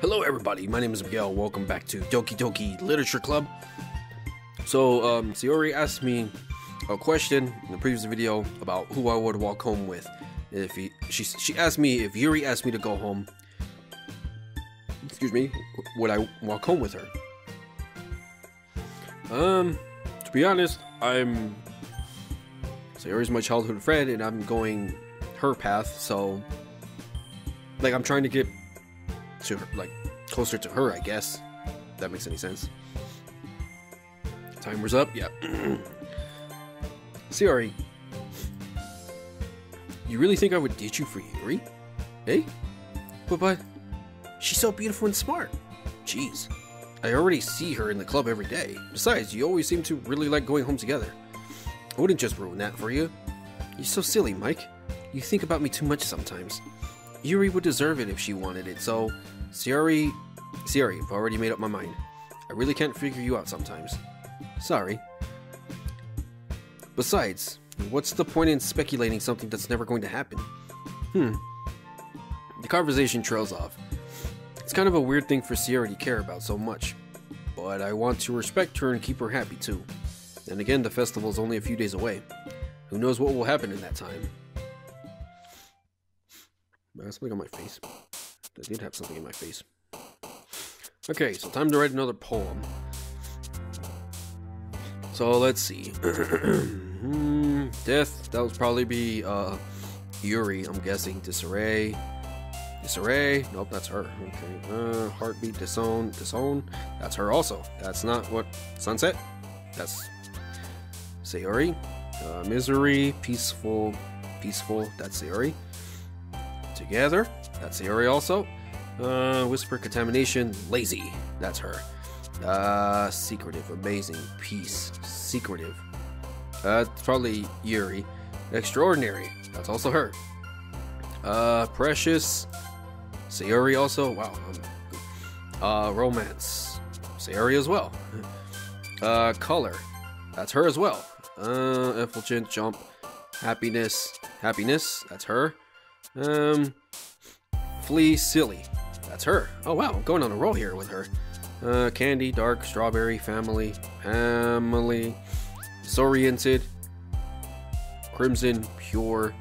Hello everybody, my name is Miguel. Welcome back to Doki Doki Literature Club. So, Sayori asked me a question in the previous video about who I would walk home with. She asked me if Yuri asked me to go home, would I walk home with her? To be honest, Sayori's my childhood friend and I'm going her path, so I'm trying to get to her, closer to her, I guess. If that makes any sense. Timer's up, yeah. Sayori, you really think I would ditch you for Yuri? Eh? But she's so beautiful and smart. Jeez, I already see her in the club every day. Besides, you always seem to really like going home together. I wouldn't just ruin that for you. You're so silly, Mike. You think about me too much sometimes. Yuri would deserve it if she wanted it, so Sayori, I've already made up my mind. I really can't figure you out sometimes. Sorry. Besides, what's the point in speculating something that's never going to happen? The conversation trails off. It's kind of a weird thing for Sayori to care about so much, but I want to respect her and keep her happy too. And again, the festival's only a few days away. Who knows what will happen in that time? I have something on my face. I did have something in my face. Okay, so time to write another poem. So let's see. Death, that would probably be Yuri, I'm guessing. Disarray. Nope, that's her. Okay. Heartbeat, disown. That's her also. That's not what. Sunset. That's Sayori. Misery, peaceful. That's Sayori. Together, that's Sayori also. Whisper, contamination, lazy, that's her. Secretive, amazing, peace, secretive. It's probably Yuri. Extraordinary, that's also her. Precious, Sayori also. Wow. Romance, Sayori as well. Color, that's her as well. Effulgent, jump, happiness, that's her. Flea, silly, that's her. Oh wow, I'm going on a roll here with her. Candy, dark, strawberry, family, disoriented, crimson, pure,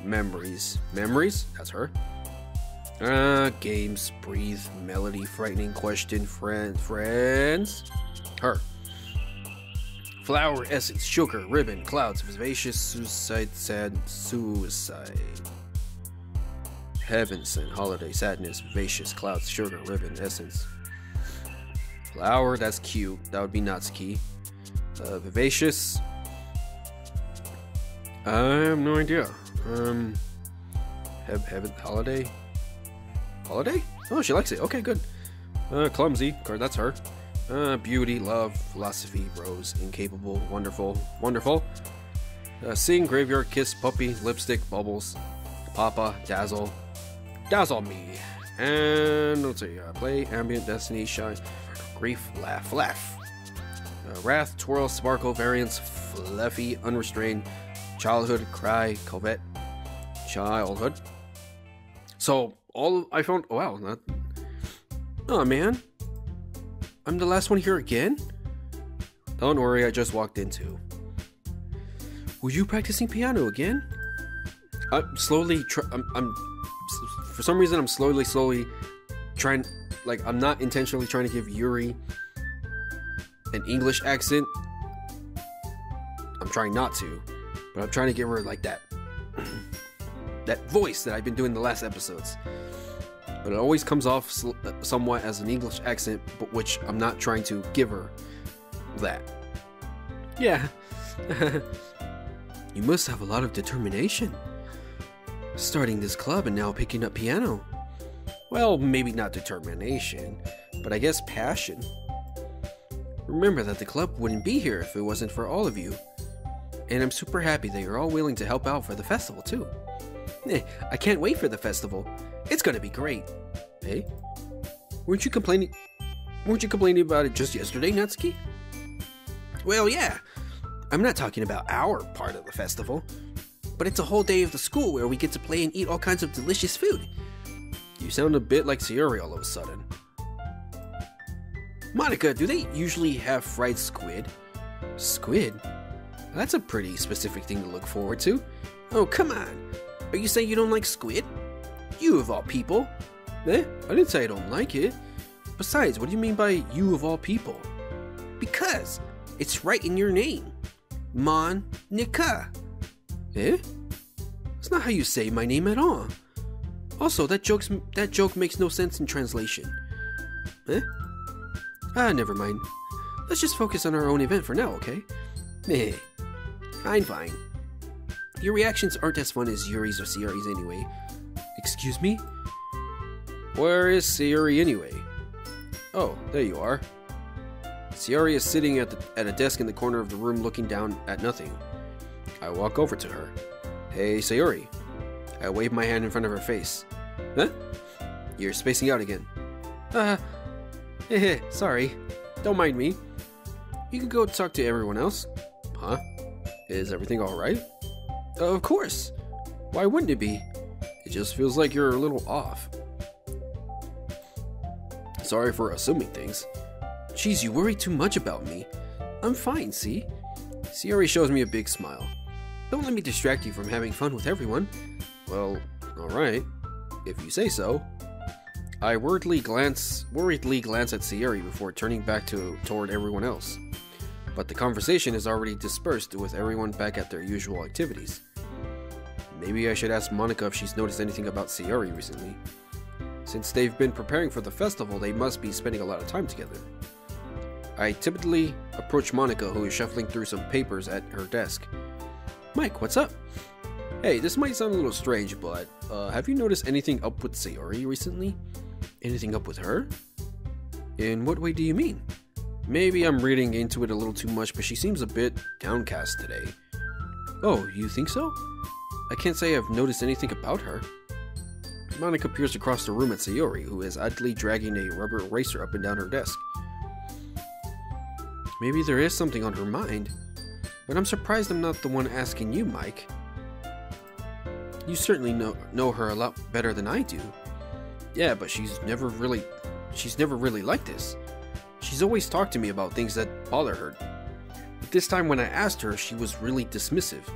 memories, that's her. Games, breathe, melody, frightening, question, friends, her. Flower, essence, sugar, ribbon, clouds, vivacious, suicide, sad, suicide. Heaven sent, holiday, sadness, vivacious, clouds, sugar, ribbon, essence. Flower, that's cute. That would be Natsuki. Vivacious. I have no idea. Heaven, holiday? Holiday? Oh, she likes it. Okay, good. Clumsy, that's her. Beauty, love, philosophy, rose, incapable, wonderful. Sing, graveyard, kiss, puppy, lipstick, bubbles, papa, dazzle me. And let's see, play, ambient, destiny, shine, grief, laugh. Wrath, twirl, sparkle, variance, fluffy, unrestrained, childhood, cry, covet, childhood. So I found. Wow, oh man, I'm the last one here again. Don't worry, I just walked in too. Were you practicing piano again? I'm slowly. For some reason, I'm slowly trying. I'm not intentionally trying to give Yuri an English accent. I'm trying not to, but I'm trying to give her that voice that I've been doing the last episodes. But it always comes off somewhat as an English accent, but which I'm not trying to give her that. Yeah. You must have a lot of determination. Starting this club and now picking up piano. Well, maybe not determination, but I guess passion. Remember that the club wouldn't be here if it wasn't for all of you. And I'm super happy that you're all willing to help out for the festival too. I can't wait for the festival. It's gonna be great. Hey? Weren't you complaining about it just yesterday, Natsuki? Well, yeah. I'm not talking about our part of the festival. But it's a whole day of the school where we get to play and eat all kinds of delicious food. You sound a bit like Sayori all of a sudden. Monica, do they usually have fried squid? Squid? That's a pretty specific thing to look forward to. Oh, come on. Are you saying you don't like squid? You of all people. Eh? I didn't say I don't like it. Besides, what do you mean by you of all people? Because it's right in your name. Monica. Eh? That's not how you say my name at all. Also, that joke makes no sense in translation. Eh? Never mind. Let's just focus on our own event for now, okay? Meh. Fine. Your reactions aren't as fun as Yuri's or Sayori's anyway. Excuse me? Where is Sayori anyway? Oh, there you are. Sayori is sitting at a desk in the corner of the room looking down at nothing. I walk over to her. Hey, Sayori. I wave my hand in front of her face. Huh? You're spacing out again. Sorry. Don't mind me. You can go talk to everyone else. Huh? Is everything alright? Of course. Why wouldn't it be? It just feels like you're a little off. Sorry for assuming things. Jeez, you worry too much about me. I'm fine, see? Sayori shows me a big smile. Don't let me distract you from having fun with everyone. Well, alright. If you say so. I worriedly glance at Sayori before turning back toward everyone else. But the conversation is already dispersed with everyone back at their usual activities. Maybe I should ask Monica if she's noticed anything about Sayori recently. Since they've been preparing for the festival, they must be spending a lot of time together. I timidly approach Monica, who is shuffling through some papers at her desk. Mike, what's up? Hey, this might sound a little strange, but have you noticed anything up with Sayori recently? Anything up with her? In what way do you mean? Maybe I'm reading into it a little too much, but she seems a bit downcast today. Oh, you think so? I can't say I've noticed anything about her. Monica peers across the room at Sayori, who is idly dragging a rubber eraser up and down her desk. Maybe there is something on her mind, but I'm surprised I'm not the one asking you, Mike. You certainly know her a lot better than I do. Yeah, but she's never really liked this. She's always talked to me about things that bother her. But this time when I asked her, she was really dismissive.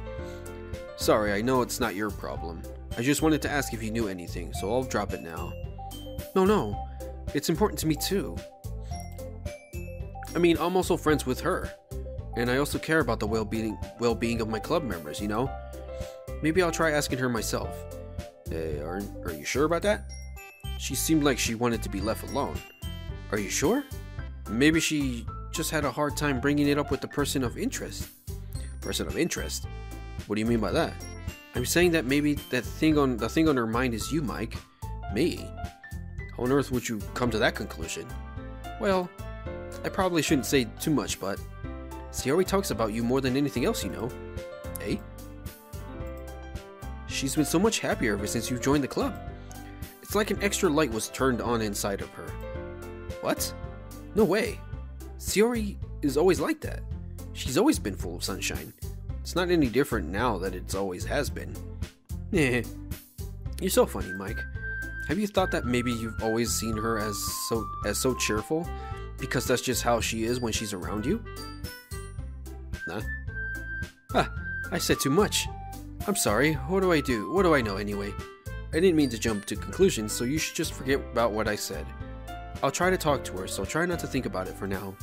Sorry, I know it's not your problem. I just wanted to ask if you knew anything, so I'll drop it now. No. It's important to me too. I mean, I'm also friends with her. And I also care about the well-being of my club members, you know? Maybe I'll try asking her myself. Hey, are you sure about that? She seemed like she wanted to be left alone. Are you sure? Maybe she just had a hard time bringing it up with the person of interest. Person of interest? What do you mean by that? I'm saying that maybe the thing on her mind is you, Mike. Me? How on earth would you come to that conclusion? Well, I probably shouldn't say too much, but Sayori talks about you more than anything else, you know. Eh? She's been so much happier ever since you joined the club. It's like an extra light was turned on inside of her. What? No way. Sayori is always like that. She's always been full of sunshine. It's not any different now that it always has been. You're so funny, Mike. Have you thought that maybe you've always seen her as so cheerful because that's just how she is when she's around you? Nah. I said too much. I'm sorry. What do I do? What do I know anyway? I didn't mean to jump to conclusions, so you should just forget about what I said. I'll try to talk to her, so try not to think about it for now.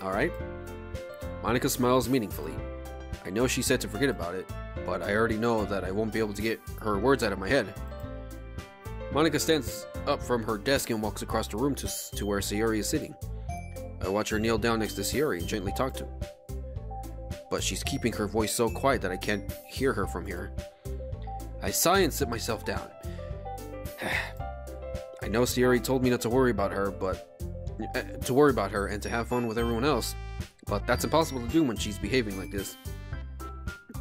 Alright. Monica smiles meaningfully. I know she said to forget about it, but I already know that I won't be able to get her words out of my head. Monica stands up from her desk and walks across the room to where Sayori is sitting. I watch her kneel down next to Sayori and gently talk to her. But she's keeping her voice so quiet that I can't hear her from here. I sigh and sit myself down. I know Sayori told me not to worry about her, and to have fun with everyone else, but that's impossible to do when she's behaving like this.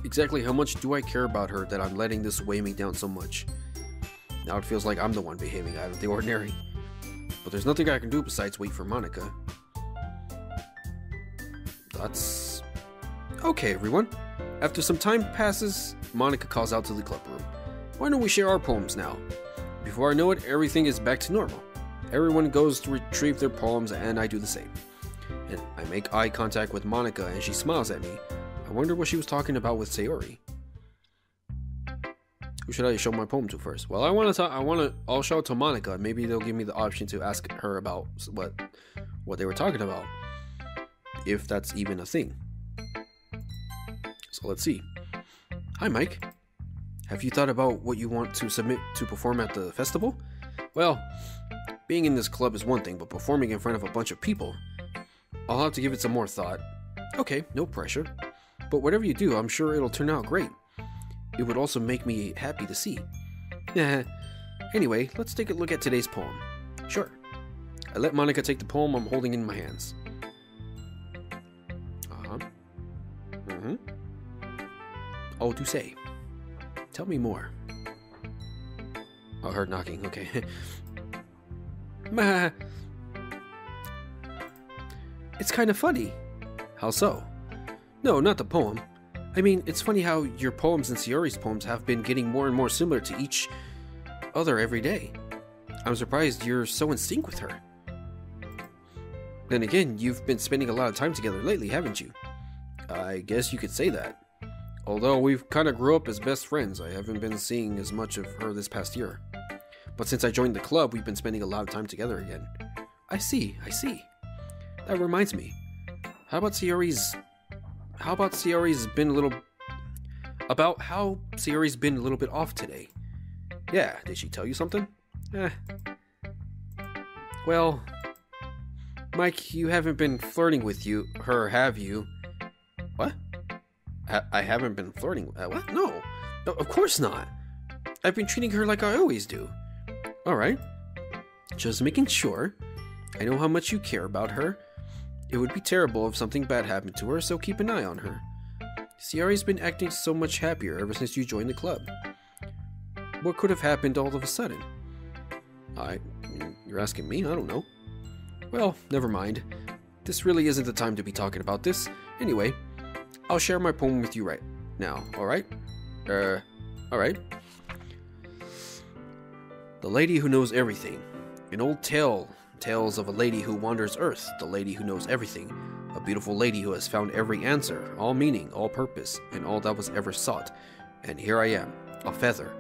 Exactly how much do I care about her that I'm letting this weigh me down so much? Now it feels like I'm the one behaving out of the ordinary. But there's nothing I can do besides wait for Monica. That's... Okay, everyone. After some time passes, Monica calls out to the club room. Why don't we share our poems now? Before I know it, everything is back to normal. Everyone goes to retrieve their poems, and I do the same. And I make eye contact with Monica, and she smiles at me. I wonder what she was talking about with Sayori. Who should I show my poem to first? Well, I'll show it to Monica. Maybe they'll give me the option to ask her about what they were talking about, if that's even a thing. So let's see. Hi, Mike. Have you thought about what you want to submit to perform at the festival? Well, being in this club is one thing, but performing in front of a bunch of people, I'll have to give it some more thought. Okay, no pressure. But whatever you do, I'm sure it'll turn out great. It would also make me happy to see. Anyway, let's take a look at today's poem. Sure. I let Monica take the poem I'm holding in my hands. Oh, to say. Tell me more. Oh, I heard knocking. Okay. It's kind of funny. How so? No, not the poem. I mean, it's funny how your poems and Sayori's poems have been getting more and more similar to each other every day. I'm surprised you're so in sync with her. Then again, you've been spending a lot of time together lately, haven't you? I guess you could say that. Although we've kind of grew up as best friends, I haven't been seeing as much of her this past year. But since I joined the club, we've been spending a lot of time together again. I see. That reminds me. How about Sayori's been a little bit off today? Yeah, did she tell you something? Well, Mike, you haven't been flirting with her, have you? What? I haven't been flirting. What? No, of course not. I've been treating her like I always do. Alright. Just making sure. I know how much you care about her. It would be terrible if something bad happened to her, so keep an eye on her. Sayori's been acting so much happier ever since you joined the club. What could have happened all of a sudden? You're asking me? I don't know. Well, never mind. This really isn't the time to be talking about this. Anyway, I'll share my poem with you right now, alright? Alright. The Lady Who Knows Everything. An old tales of a lady who wanders earth, the lady who knows everything. A beautiful lady who has found every answer, all meaning, all purpose, and all that was ever sought. And here I am, a feather.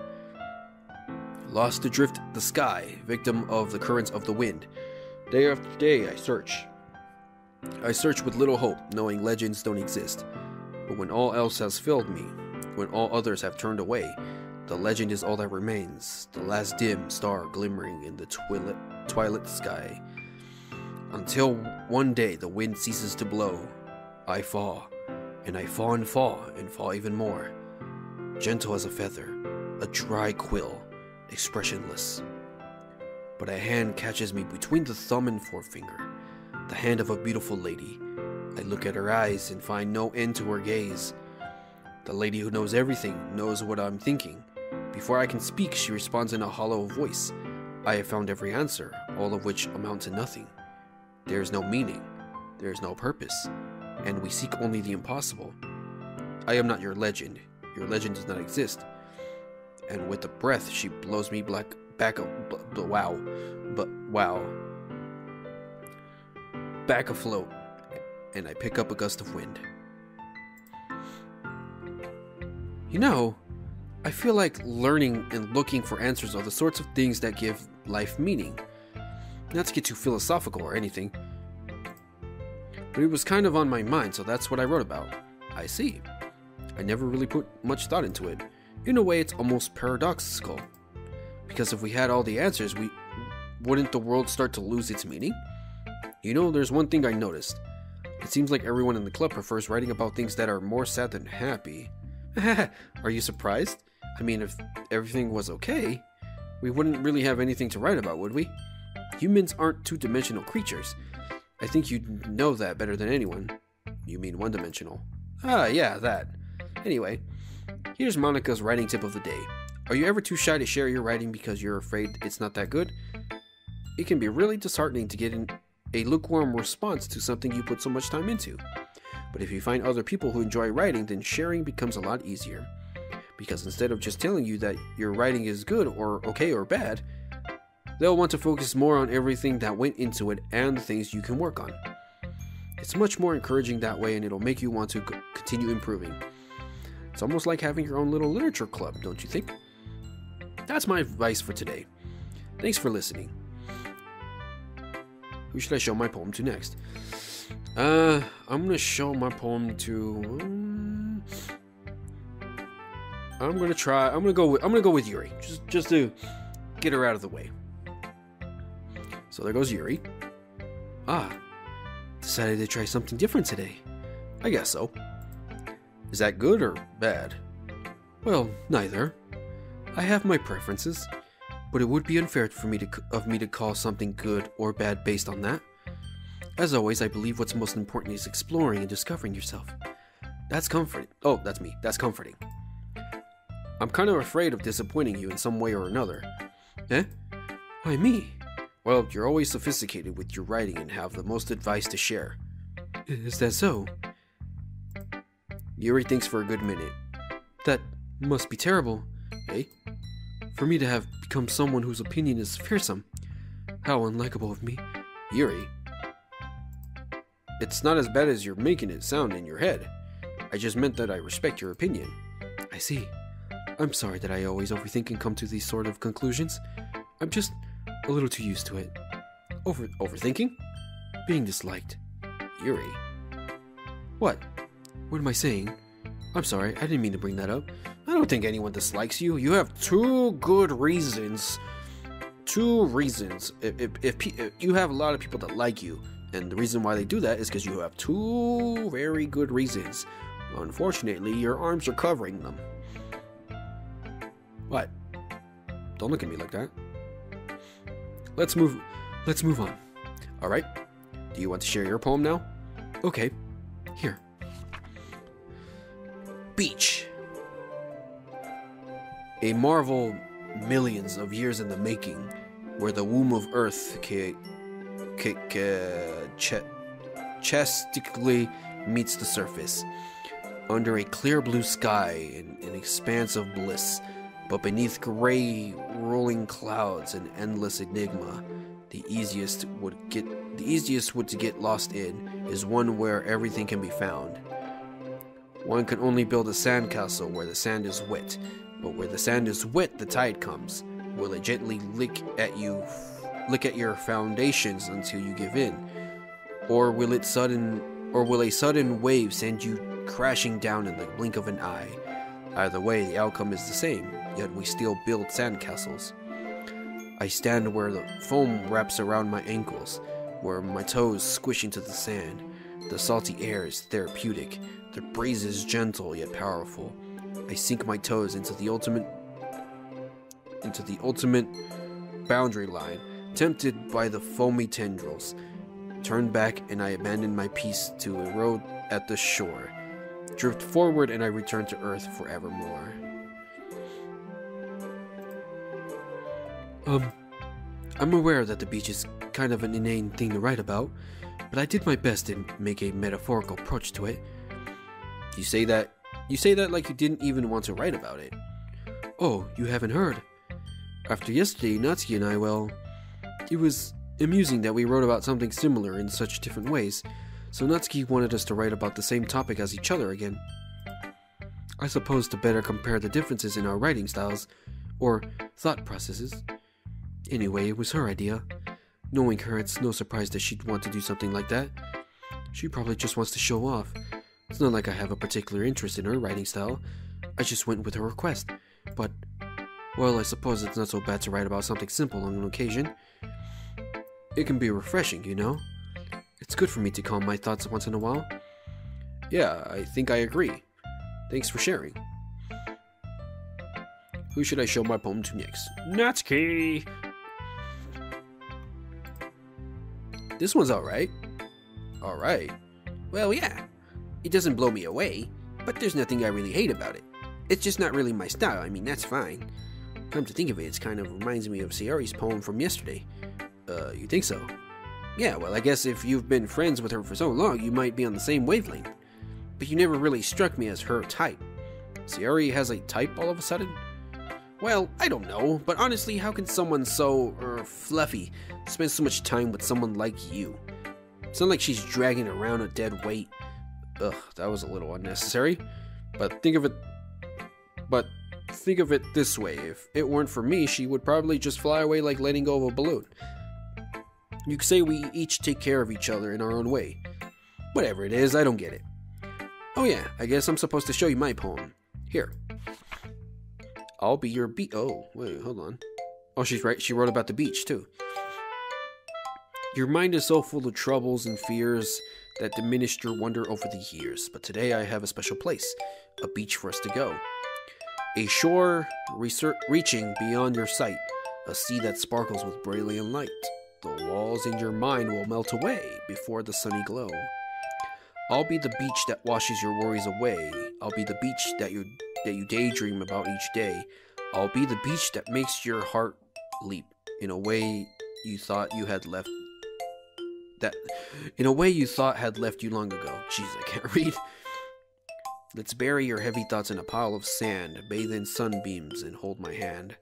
Lost adrift the sky, victim of the currents of the wind. Day after day I search. I search with little hope, knowing legends don't exist. But when all else has failed me, when all others have turned away, the legend is all that remains, the last dim star glimmering in the twilight sky. Until one day the wind ceases to blow, I fall, and I fall and fall, and fall even more. Gentle as a feather, a dry quill, expressionless. But a hand catches me between the thumb and forefinger, the hand of a beautiful lady. I look at her eyes and find no end to her gaze. The lady who knows everything knows what I'm thinking. Before I can speak, she responds in a hollow voice. I have found every answer, all of which amount to nothing. There is no meaning, there is no purpose, and we seek only the impossible. I am not your legend does not exist. And with a breath, she blows me back afloat, and I pick up a gust of wind. You know, I feel like learning and looking for answers are the sorts of things that give life meaning. Not to get too philosophical or anything, but it was kind of on my mind, so that's what I wrote about. I see. I never really put much thought into it. In a way, it's almost paradoxical. Because if we had all the answers, wouldn't the world start to lose its meaning? You know, there's one thing I noticed. It seems like everyone in the club prefers writing about things that are more sad than happy. Are you surprised? I mean, if everything was okay, we wouldn't really have anything to write about, would we? Humans aren't two-dimensional creatures. I think you'd know that better than anyone. You mean one-dimensional? Ah, yeah, that. Anyway, here's Monica's writing tip of the day. Are you ever too shy to share your writing because you're afraid it's not that good? It can be really disheartening to get a lukewarm response to something you put so much time into. But if you find other people who enjoy writing, then sharing becomes a lot easier. Because instead of just telling you that your writing is good or okay or bad, They'll want to focus more on everything that went into it and the things you can work on. It's much more encouraging that way, and it'll make you want to continue improving. It's almost like having your own little literature club, don't you think? That's my advice for today. Thanks for listening. Who should I show my poem to next? I'm gonna show my poem to. I'm gonna go with Yuri, just to get her out of the way. So there goes Yuri. Decided to try something different today. I guess so. Is that good or bad? Well, neither. I have my preferences, but it would be unfair for me to call something good or bad based on that. As always, I believe what's most important is exploring and discovering yourself. That's comforting. Oh, that's me. That's comforting. I'm kind of afraid of disappointing you in some way or another. Eh? Why me? Well, you're always sophisticated with your writing and have the most advice to share. Is that so? Yuri thinks for a good minute. That must be terrible, eh? For me to have become someone whose opinion is fearsome. How unlikable of me. Yuri, it's not as bad as you're making it sound in your head. I just meant that I respect your opinion. I see. I'm sorry that I always overthink and come to these sort of conclusions. I'm just a little too used to it. Overthinking? Being disliked. Yuri. What? What am I saying? I'm sorry, I didn't mean to bring that up. I don't think anyone dislikes you. You have two good reasons. Two reasons. If you have a lot of people that like you, and the reason why they do that is because you have two very good reasons. Unfortunately, your arms are covering them. What? Don't look at me like that. Let's move on. Alright? Do you want to share your poem now? Okay. Here. Beach. A marvel millions of years in the making, where the womb of Earth chastically meets the surface. Under a clear blue sky, an expanse of bliss, but beneath gray rolling clouds, an endless enigma. The easiest wood to get lost in is one where everything can be found. One can only build a sandcastle where the sand is wet, but where the sand is wet, the tide comes. Will it gently lick at your foundations until you give in, or will a sudden wave send you crashing down in the blink of an eye? Either way, the outcome is the same. Yet we still build sandcastles. I stand where the foam wraps around my ankles, where my toes squish into the sand. The salty air is therapeutic. The breeze is gentle yet powerful. I sink my toes into the ultimate boundary line, tempted by the foamy tendrils. Turn back and I abandon my peace to erode at the shore. Drift forward and I return to earth forevermore. I'm aware that the beach is kind of an inane thing to write about, but I did my best to make a metaphorical approach to it. You say that like you didn't even want to write about it. Oh, you haven't heard. After yesterday, Natsuki and I, well, it was amusing that we wrote about something similar in such different ways, so Natsuki wanted us to write about the same topic as each other again. I suppose to better compare the differences in our writing styles, or thought processes. Anyway, it was her idea. Knowing her, it's no surprise that she'd want to do something like that. She probably just wants to show off. It's not like I have a particular interest in her writing style. I just went with her request. But, well, I suppose it's not so bad to write about something simple on an occasion. It can be refreshing, you know? It's good for me to calm my thoughts once in a while. Yeah, I think I agree. Thanks for sharing. Who should I show my poem to next? Natsuki! This one's alright. Alright. Well, yeah. It doesn't blow me away, but there's nothing I really hate about it. It's just not really my style. I mean, that's fine. Come to think of it, it kind of reminds me of Sayori's poem from yesterday. You think so? Yeah, well, I guess if you've been friends with her for so long, you might be on the same wavelength. But you never really struck me as her type. Sayori has a type all of a sudden? Well, I don't know, but honestly, how can someone so, fluffy spend so much time with someone like you? It's not like she's dragging around a dead weight. Ugh, that was a little unnecessary. But think of it this way. If it weren't for me, she would probably just fly away like letting go of a balloon. You could say we each take care of each other in our own way. Whatever it is, I don't get it. Oh yeah, I guess I'm supposed to show you my poem. Here. I'll be your oh, wait, hold on. Oh, she's right. She wrote about the beach, too. Your mind is so full of troubles and fears that diminished your wonder over the years. But today I have a special place, a beach for us to go. A shore reaching beyond your sight, a sea that sparkles with brilliant light. The walls in your mind will melt away before the sunny glow. I'll be the beach that washes your worries away. I'll be the beach that you daydream about each day. I'll be the beach that makes your heart leap in a way you thought had left you long ago. Jeez, I can't read. Let's bury your heavy thoughts in a pile of sand, bathe in sunbeams and hold my hand.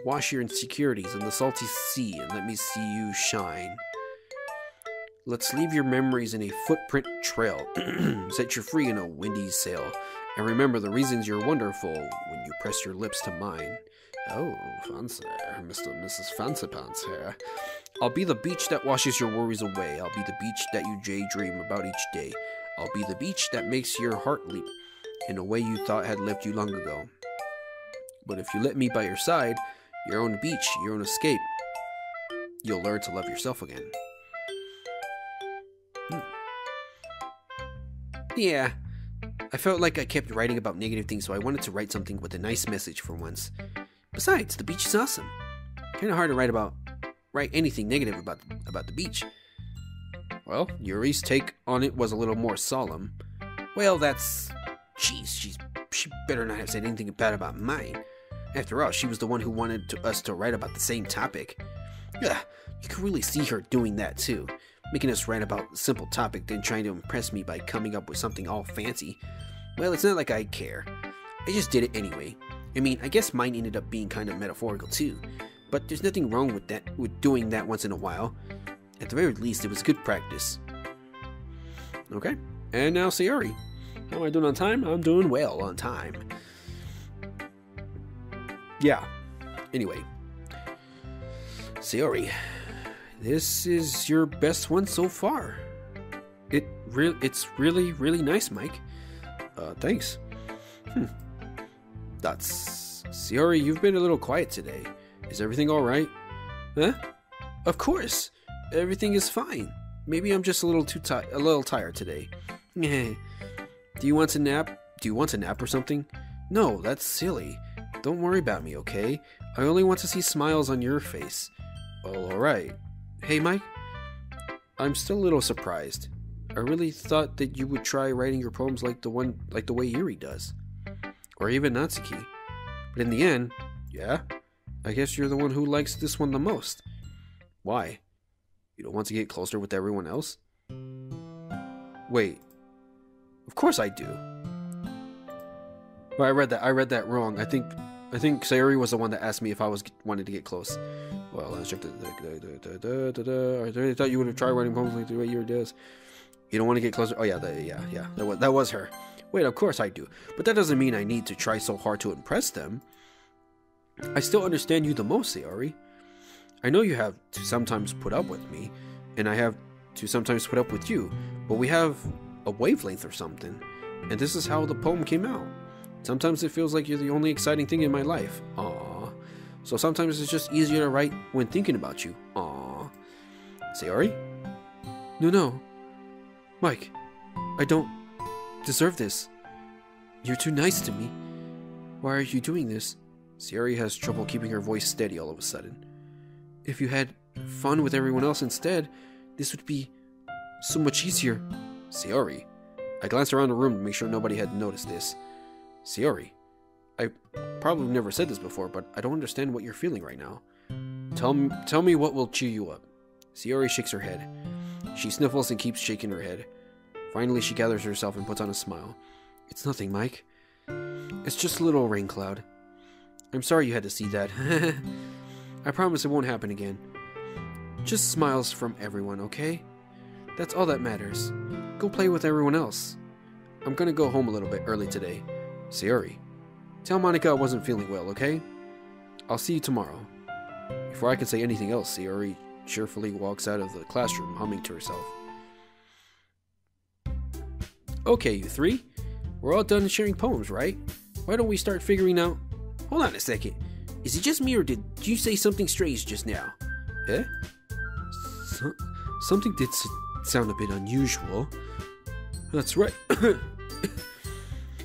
Wash your insecurities in the salty sea and let me see you shine. Let's leave your memories in a footprint trail, set you free in a windy sail, and remember the reasons you're wonderful when you press your lips to mine. Oh, fancy, Mr. and Mrs. Fancy Pants here. I'll be the beach that washes your worries away. I'll be the beach that you daydream about each day. I'll be the beach that makes your heart leap in a way you thought had left you long ago. But if you let me by your side, your own beach, your own escape, you'll learn to love yourself again. Yeah, I felt like I kept writing about negative things, so I wanted to write something with a nice message for once. Besides, the beach is awesome. Kinda hard to write anything negative about the beach. Well, Yuri's take on it was a little more solemn. Well, she better not have said anything bad about mine. After all, she was the one who wanted us to write about the same topic. Yeah, you could really see her doing that too. Making us write about a simple topic, then trying to impress me by coming up with something all fancy. Well, it's not like I care. I just did it anyway. I mean, I guess mine ended up being kind of metaphorical too. But there's nothing wrong with doing that once in a while. At the very least, it was good practice. Okay, and now Sayori. How am I doing on time? I'm doing well on time. Yeah, anyway. Sayori, this is your best one so far. It's really, really nice, Mike. Thanks. That's... Sayori, you've been a little quiet today. Is everything alright? Huh? Of course. Everything is fine. Maybe I'm just a little tired today. Do you want to nap? Do you want to nap or something? No, that's silly. Don't worry about me, okay? I only want to see smiles on your face. Well, alright. Hey, Mike? I'm still a little surprised. I really thought that you would try writing your poems like the way Yuri does. Or even Natsuki. But in the end, yeah, I guess you're the one who likes this one the most. Why? You don't want to get closer with everyone else? Wait. Of course I do. Well, I read that wrong. I think Sayori was the one that asked me if I wanted to get close. Well, let's check I really thought you would have tried writing poems like the way Yuri does. You don't want to get closer? Oh yeah, that was her. Wait, of course I do. But that doesn't mean I need to try so hard to impress them. I still understand you the most, Sayori. I know you have to sometimes put up with me, and I have to sometimes put up with you, but we have a wavelength or something, and this is how the poem came out. Sometimes it feels like you're the only exciting thing in my life. Aww. So sometimes it's just easier to write when thinking about you. Aww. Sayori? No. Mike, I don't deserve this. You're too nice to me. Why are you doing this? Sayori has trouble keeping her voice steady all of a sudden. If you had fun with everyone else instead, this would be so much easier. Sayori. I glanced around the room to make sure nobody had noticed this. Sayori. I probably never said this before, but I don't understand what you're feeling right now. Tell me what will cheer you up. Sayori shakes her head. She sniffles and keeps shaking her head. Finally, she gathers herself and puts on a smile. It's nothing, Mike. It's just a little rain cloud. I'm sorry you had to see that. I promise it won't happen again. Just smiles from everyone, okay? That's all that matters. Go play with everyone else. I'm gonna go home a little bit early today. Sayori, tell Monica I wasn't feeling well, okay? I'll see you tomorrow. Before I can say anything else, Sayori cheerfully walks out of the classroom, humming to herself. Okay, you three. We're all done sharing poems, right? Why don't we start figuring out... Hold on a second. Is it just me or did you say something strange just now? Eh? Something did sound a bit unusual. That's right.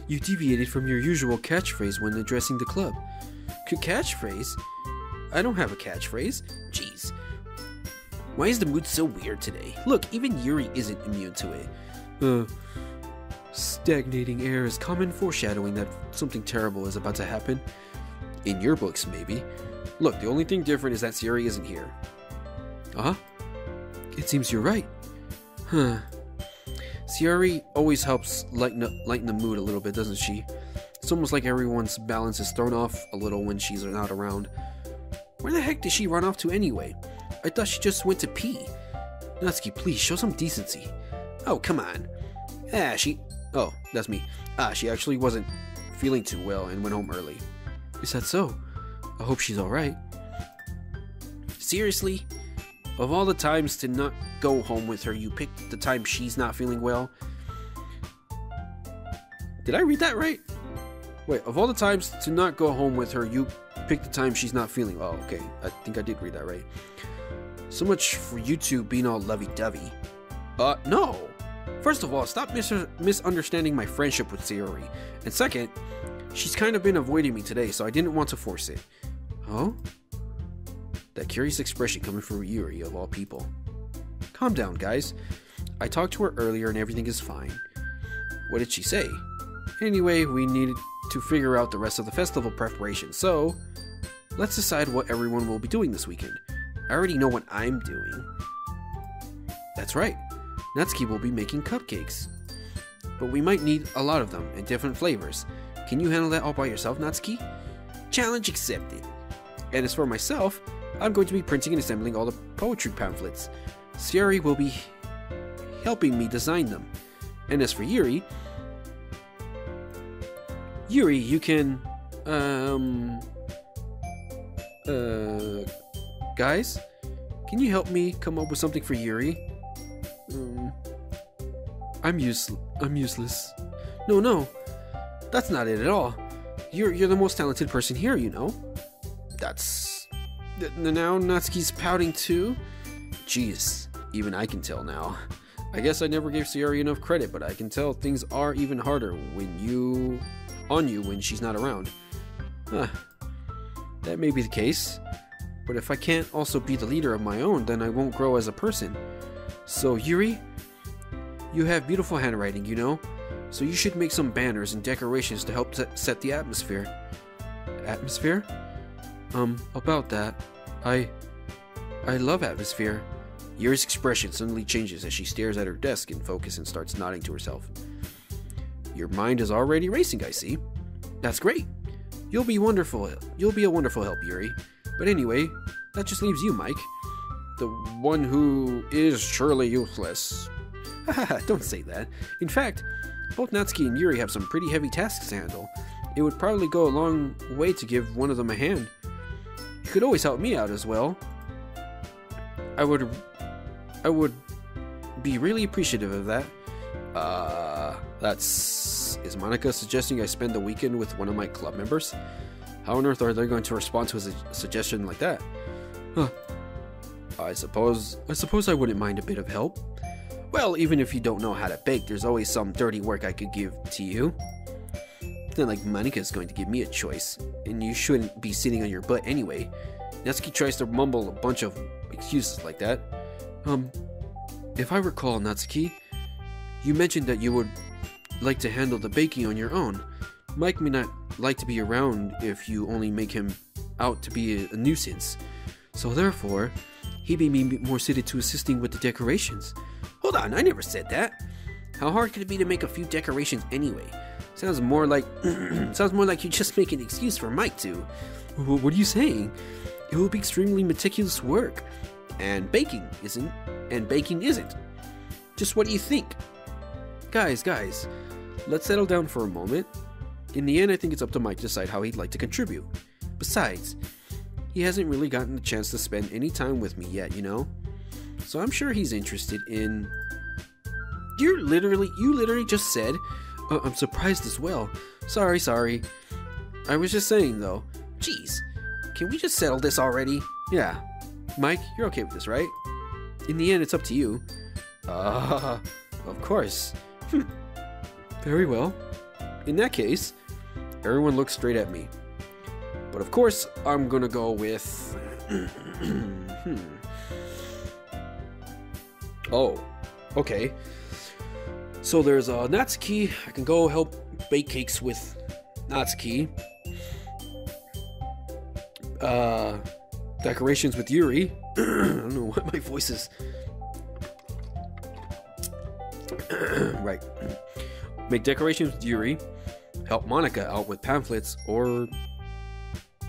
You deviated from your usual catchphrase when addressing the club. Catchphrase? I don't have a catchphrase. Jeez. Why is the mood so weird today? Look, even Yuri isn't immune to it. Stagnating air is common foreshadowing that something terrible is about to happen. In your books, maybe. Look, the only thing different is that Sayori isn't here. It seems you're right. Huh. Sayori always helps lighten the mood a little bit, doesn't she? It's almost like everyone's balance is thrown off a little when she's not around. Where the heck did she run off to anyway? I thought she just went to pee. Natsuki, please, show some decency. Oh, come on. Oh, that's me. She actually wasn't feeling too well and went home early. Is that so? I hope she's alright. Seriously? Of all the times to not go home with her, you picked the time she's not feeling well? Did I read that right? Wait, of all the times to not go home with her, you picked the time she's not feeling... Oh, okay. I think I did read that right. So much for you two being all lovey-dovey. No! First of all, stop misunderstanding my friendship with Sayori. And second, she's kind of been avoiding me today, so I didn't want to force it. Oh? That curious expression coming from Yuri, of all people. Calm down, guys. I talked to her earlier and everything is fine. What did she say? Anyway, we needed to figure out the rest of the festival preparation, so let's decide what everyone will be doing this weekend. I already know what I'm doing. That's right. Natsuki will be making cupcakes. But we might need a lot of them in different flavors. Can you handle that all by yourself, Natsuki? Challenge accepted. And as for myself, I'm going to be printing and assembling all the poetry pamphlets. Sayori will be helping me design them. And as for Yuri, you can, guys, can you help me come up with something for Yuri? I'm useless. No, that's not it at all. You're the most talented person here, you know. Now Natsuki's pouting too? Jeez, even I can tell now. I guess I never gave Sayori enough credit, but I can tell things are even harder on you when she's not around. That may be the case, but if I can't also be the leader of my own, then I won't grow as a person. So Yuri, you have beautiful handwriting, you know, so you should make some banners and decorations to help set the atmosphere. Atmosphere? About that, I love atmosphere. Yuri's expression suddenly changes as she stares at her desk in focus and starts nodding to herself. Your mind is already racing, I see. That's great. You'll be a wonderful help, Yuri. But anyway, that just leaves you, Mike. The one who is surely useless. Haha, don't say that. In fact, both Natsuki and Yuri have some pretty heavy tasks to handle. It would probably go a long way to give one of them a hand. You could always help me out as well. I would be really appreciative of that. Is Monica suggesting I spend the weekend with one of my club members? How on earth are they going to respond to a suggestion like that? I suppose I wouldn't mind a bit of help. Well, even if you don't know how to bake, there's always some dirty work I could give to you. It's not like Monica's going to give me a choice, and you shouldn't be sitting on your butt anyway. Natsuki tries to mumble a bunch of excuses like that. If I recall, Natsuki, you mentioned that you would like to handle the baking on your own. Mike may not like to be around if you only make him out to be a nuisance. So therefore, he may be more suited to assisting with the decorations. Hold on, I never said that. How hard could it be to make a few decorations anyway? Sounds more like you just make an excuse for Mike to. What are you saying? It will be extremely meticulous work. And baking isn't. Just what do you think? Guys, let's settle down for a moment. In the end, I think it's up to Mike to decide how he'd like to contribute. Besides, he hasn't really gotten the chance to spend any time with me yet, you know? So I'm sure he's interested in... You literally just said... I'm surprised as well. Sorry. I was just saying, though. Jeez, can we just settle this already? Yeah. Mike, you're okay with this, right? In the end, it's up to you. Of course. Very well. In that case, everyone looks straight at me. But of course, I'm gonna go with... Oh, okay. So there's Natsuki. I can go help bake cakes with Natsuki. Decorations with Yuri. I don't know what my voice is. Right. Make decorations with Yuri. Help Monica out with pamphlets or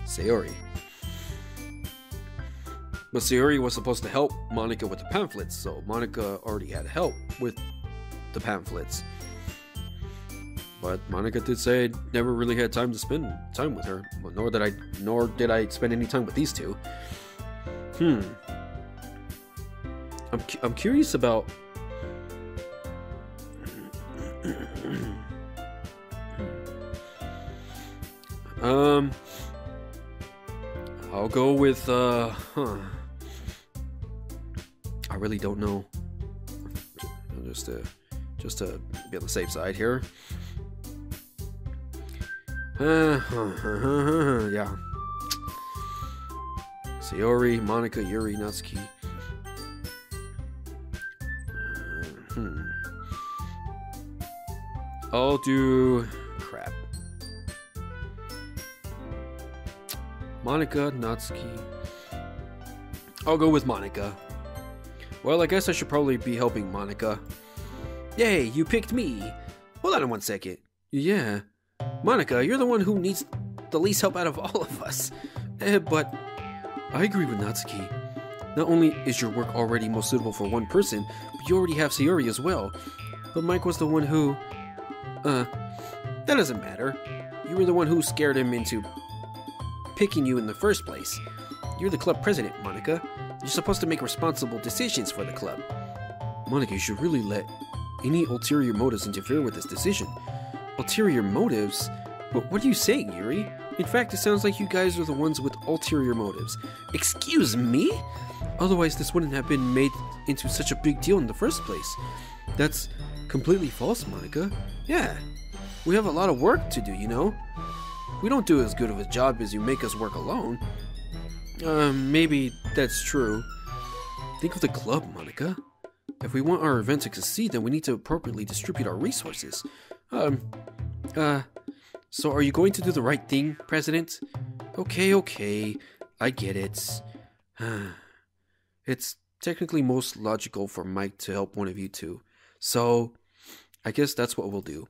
Sayori. But Sayori was supposed to help Monica with the pamphlets, so Monica already had help with the pamphlets. But Monica did say I never really had time to spend time with her, nor did I spend any time with these two. I'm curious about. I'll go with I really don't know. Just to be on the safe side here. Yeah. Sayori, Monica, Yuri, Natsuki. I'll do... crap. Monica, Natsuki. I'll go with Monica. Well, I guess I should probably be helping Monica. Yay, you picked me! Hold on 1 second. Yeah. Monica, you're the one who needs the least help out of all of us. But I agree with Natsuki. Not only is your work already most suitable for one person, but you already have Sayori as well. But Mike was the one who... that doesn't matter. You were the one who scared him into picking you in the first place. You're the club president, Monica. You're supposed to make responsible decisions for the club. Monica, you should really let any ulterior motives interfere with this decision. Ulterior motives? What are you saying, Yuri? In fact, it sounds like you guys are the ones with ulterior motives. Excuse me? Otherwise, this wouldn't have been made into such a big deal in the first place. That's completely false, Monica. Yeah, we have a lot of work to do, you know? We don't do as good of a job as you make us work alone. Maybe that's true. Think of the club, Monica. If we want our event to succeed, then we need to appropriately distribute our resources. So are you going to do the right thing, President? Okay, I get it. It's technically most logical for Mike to help one of you two. So, I guess that's what we'll do.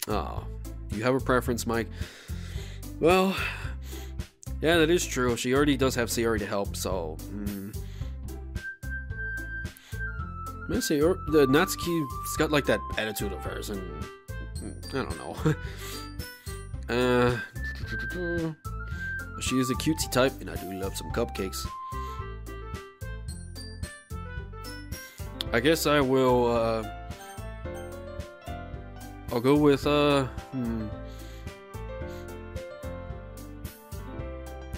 Oh, you have a preference, Mike? Well, yeah, that is true. She already does have Sayori to help, so... Man, Sayori, the Natsuki's got like that attitude of hers, and... I don't know. She is a cutesy type, and I do love some cupcakes. I guess I will, I'll go with,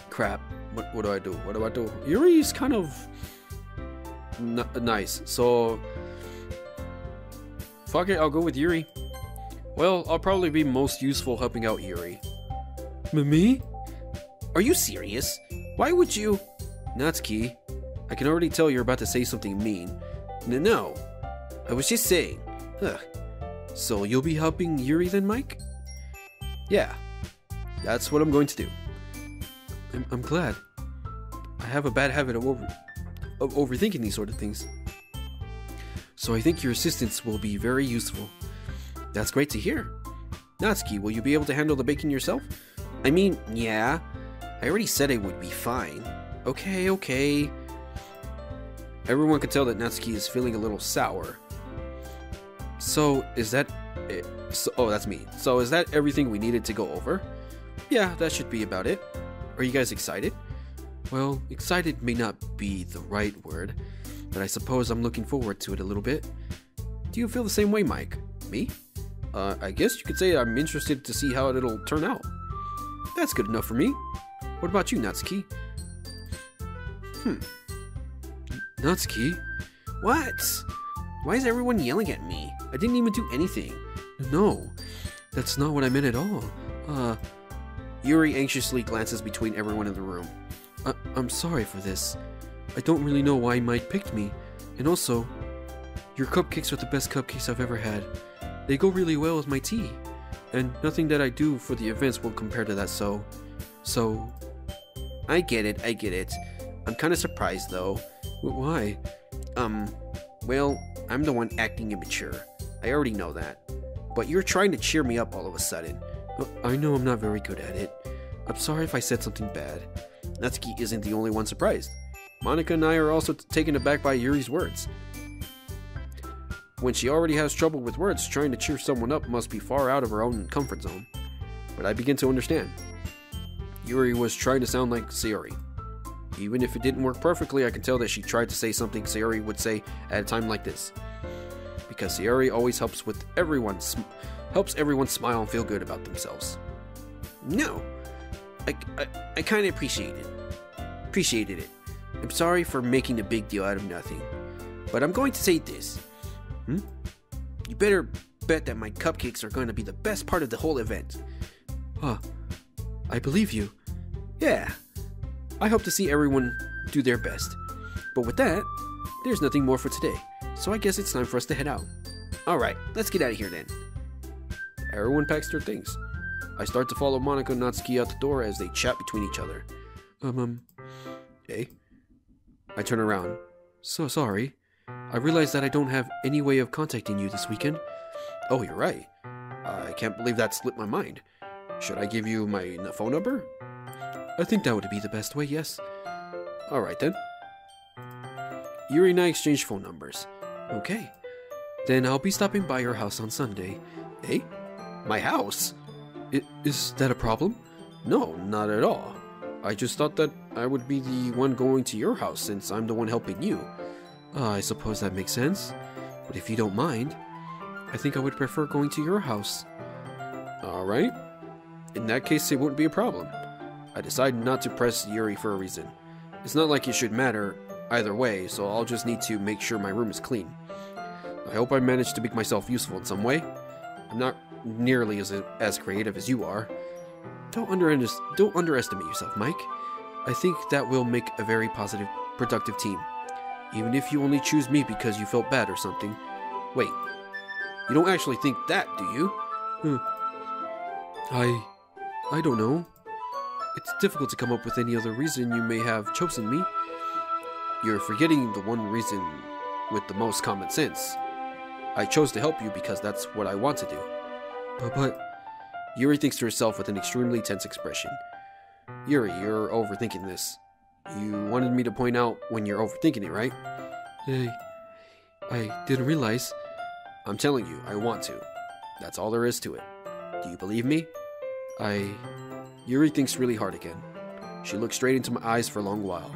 crap. What do I do? Yuri's kind of nice, so fuck it, I'll go with Yuri. Well, I'll probably be most useful helping out Yuri. Me? Are you serious? Why would you? Natsuki, I can already tell you're about to say something mean. No, I was just saying. So you'll be helping Yuri then, Mike? Yeah, that's what I'm going to do. I'm glad. I have a bad habit of overthinking these sort of things. So I think your assistance will be very useful. That's great to hear. Natsuki, will you be able to handle the baking yourself? I mean, yeah. I already said I would be fine. Okay, okay. Everyone can tell that Natsuki is feeling a little sour. So, is that... oh, that's me. So, is that everything we needed to go over? Yeah, that should be about it. Are you guys excited? Well, excited may not be the right word, but I suppose I'm looking forward to it a little bit. Do you feel the same way, Mike? Me? I guess you could say I'm interested to see how it'll turn out. That's good enough for me. What about you, Natsuki? Natsuki? What? Why is everyone yelling at me? I didn't even do anything. No, that's not what I meant at all. Yuri anxiously glances between everyone in the room. I'm sorry for this. I don't really know why Mike picked me. And also, your cupcakes are the best cupcakes I've ever had. They go really well with my tea. And nothing that I do for the events will compare to that, so... I get it. I'm kind of surprised, though. Why? Well, I'm the one acting immature. I already know that. But you're trying to cheer me up all of a sudden. I know I'm not very good at it. I'm sorry if I said something bad. Natsuki isn't the only one surprised. Monica and I are also taken aback by Yuri's words. When she already has trouble with words, trying to cheer someone up must be far out of her own comfort zone. But I begin to understand. Yuri was trying to sound like Sayori. Even if it didn't work perfectly, I can tell that she tried to say something Sayori would say at a time like this. Because Sayori always helps everyone smile and feel good about themselves. No, I kind of appreciated it. I'm sorry for making a big deal out of nothing, but I'm going to say this. You better bet that my cupcakes are going to be the best part of the whole event. I believe you. Yeah. I hope to see everyone do their best. But with that, there's nothing more for today. So I guess it's time for us to head out. Alright, let's get out of here then. Everyone packs their things. I start to follow Monica and Natsuki out the door as they chat between each other. Hey? I turn around. So sorry. I realized that I don't have any way of contacting you this weekend. Oh, you're right. I can't believe that slipped my mind. Should I give you my phone number? I think that would be the best way, yes. Alright then. Yuri and I exchange phone numbers. Okay. Then I'll be stopping by your house on Sunday. Eh? My house? Is that a problem? No, not at all. I just thought that I would be the one going to your house since I'm the one helping you. I suppose that makes sense. But if you don't mind, I think I would prefer going to your house. Alright. In that case, it wouldn't be a problem. I decided not to press Yuri for a reason. It's not like it should matter either way, so I'll just need to make sure my room is clean. I hope I managed to make myself useful in some way. I'm not nearly as creative as you are. Don't underestimate yourself, Mike. I think that will make a very positive, productive team. Even if you only choose me because you felt bad or something. Wait, you don't actually think that, do you? I don't know. It's difficult to come up with any other reason you may have chosen me. You're forgetting the one reason with the most common sense. I chose to help you because that's what I want to do. But... Yuri thinks to herself with an extremely tense expression. Yuri, you're overthinking this. You wanted me to point out when you're overthinking it, right? Hey, I didn't realize. I'm telling you, I want to. That's all there is to it. Do you believe me? Yuri thinks really hard again. She looks straight into my eyes for a long while.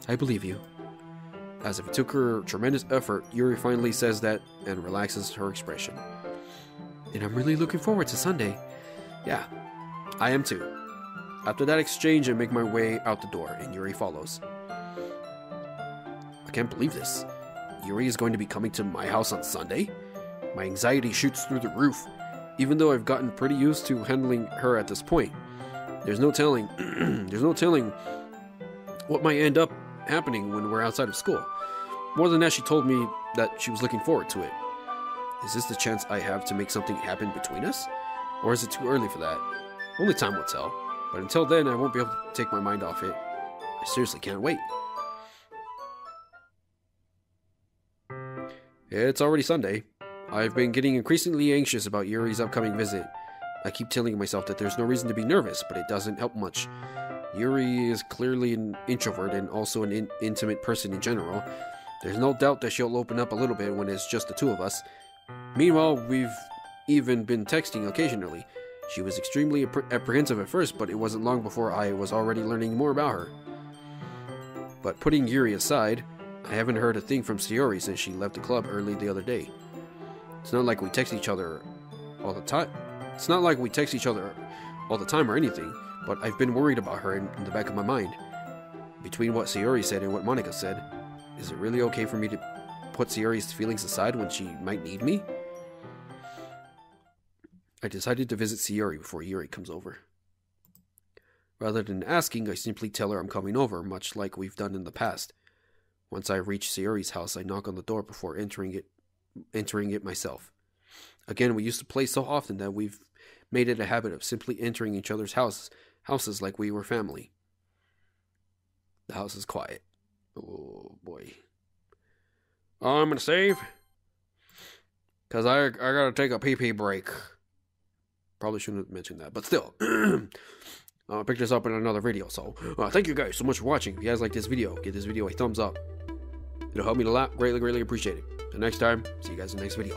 I believe you. As if it took her tremendous effort, Yuri finally says that and relaxes her expression. And I'm really looking forward to Sunday. Yeah, I am too. After that exchange, I make my way out the door, and Yuri follows. I can't believe this. Yuri is going to be coming to my house on Sunday? My anxiety shoots through the roof, even though I've gotten pretty used to handling her at this point. There's no telling what might end up happening when we're outside of school. More than that, she told me that she was looking forward to it. Is this the chance I have to make something happen between us? Or is it too early for that? Only time will tell. But until then, I won't be able to take my mind off it. I seriously can't wait. It's already Sunday. I've been getting increasingly anxious about Yuri's upcoming visit. I keep telling myself that there's no reason to be nervous, but it doesn't help much. Yuri is clearly an introvert and also an intimate person in general. There's no doubt that she'll open up a little bit when it's just the two of us. Meanwhile, we've even been texting occasionally. She was extremely apprehensive at first, but it wasn't long before I was already learning more about her. But putting Yuri aside, I haven't heard a thing from Sayori since she left the club early the other day. It's not like we text each other all the time. It's not like we text each other all the time or anything, but I've been worried about her in the back of my mind. Between what Sayori said and what Monika said, is it really okay for me to put Sayori's feelings aside when she might need me? I decided to visit Sayori before Yuri comes over. Rather than asking, I simply tell her I'm coming over, much like we've done in the past. Once I reach Sayori's house, I knock on the door before entering it myself. Again, we used to play so often that we've made it a habit of simply entering each other's houses like we were family. The house is quiet. Oh boy. I'm gonna save, cause I gotta take a pee break. Probably shouldn't have mentioned that, but still. I'll pick this up in another video. So thank you guys so much for watching. If you guys like this video, give this video a thumbs up. It'll help me a lot. Greatly appreciate it. Until next time, see you guys in the next video.